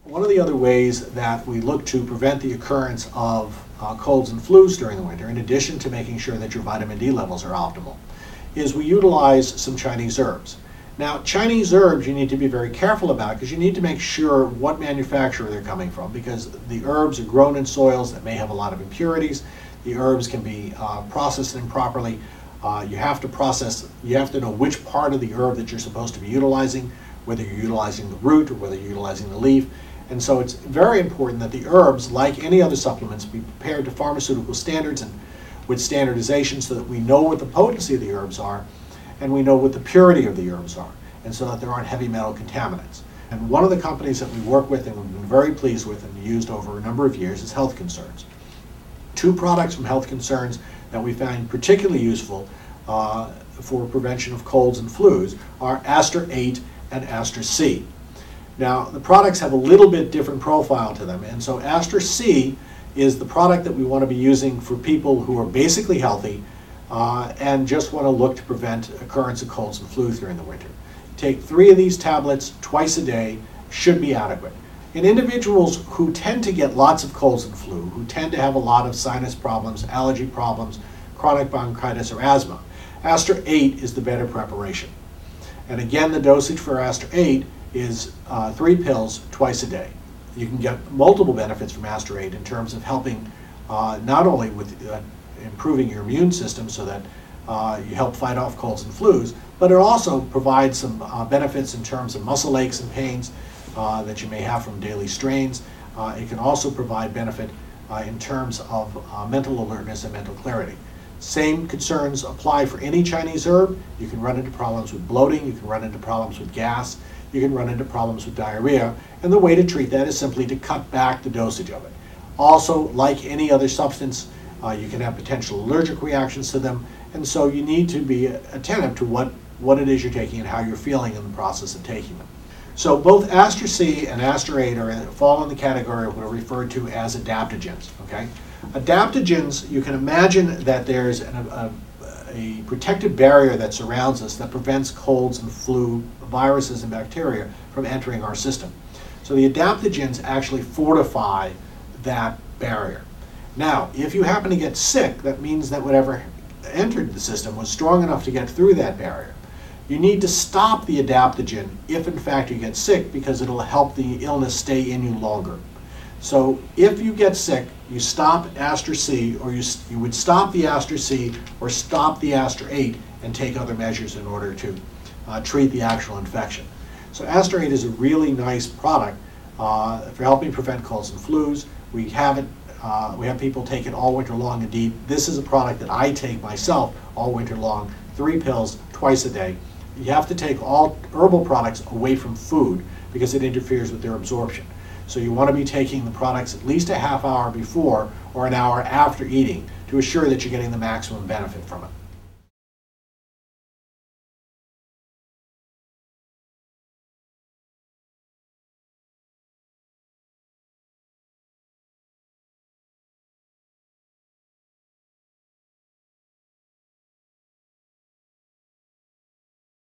One of the other ways that we look to prevent the occurrence of colds and flus during the winter, in addition to making sure that your vitamin D levels are optimal, is we utilize some Chinese herbs. Now, Chinese herbs you need to be very careful about because you need to make sure what manufacturer they're coming from, because the herbs are grown in soils that may have a lot of impurities. The herbs can be processed improperly. You have to know which part of the herb that you're supposed to be utilizing, whether you're utilizing the root or whether you're utilizing the leaf. And so it's very important that the herbs, like any other supplements, be prepared to pharmaceutical standards and with standardization so that we know what the potency of the herbs are and we know what the purity of the herbs are, and so that there aren't heavy metal contaminants. And one of the companies that we work with and we've been very pleased with and used over a number of years is Health Concerns. Two products from Health Concerns that we find particularly useful for prevention of colds and flus are Astra 8 and Astra C. Now, the products have a little bit different profile to them, and so Astra C is the product that we want to be using for people who are basically healthy and just want to look to prevent occurrence of colds and flus during the winter. Take 3 of these tablets twice a day should be adequate. In individuals who tend to get lots of colds and flu, who tend to have a lot of sinus problems, allergy problems, chronic bronchitis, or asthma, Astra 8 is the better preparation. And again, the dosage for Astra 8 is 3 pills twice a day. You can get multiple benefits from Astra 8 in terms of helping not only with improving your immune system so that you help fight off colds and flus, but it also provides some benefits in terms of muscle aches and pains that you may have from daily strains. It can also provide benefit in terms of mental alertness and mental clarity. Same concerns apply for any Chinese herb. You can run into problems with bloating, you can run into problems with gas, you can run into problems with diarrhea, and the way to treat that is simply to cut back the dosage of it. Also, like any other substance, you can have potential allergic reactions to them, and so you need to be attentive to what it is you're taking and how you're feeling in the process of taking them. So both Astra C and Astra 8 fall in the category of what are referred to as adaptogens. Okay? Adaptogens, you can imagine that there's a protective barrier that surrounds us that prevents colds and flu, viruses and bacteria from entering our system. So the adaptogens actually fortify that barrier. Now, if you happen to get sick, that means that whatever entered the system was strong enough to get through that barrier. You need to stop the adaptogen if in fact you get sick, because it'll help the illness stay in you longer. So if you get sick, you stop Astra C, or you would stop the Astra C or stop the Astra 8 and take other measures in order to treat the actual infection. So Astra 8 is a really nice product for helping prevent colds and flus. We have people take it all winter long. Indeed, this is a product that I take myself all winter long, 3 pills twice a day. You have to take all herbal products away from food because it interferes with their absorption. So you want to be taking the products at least a half hour before or an hour after eating to assure that you're getting the maximum benefit from it.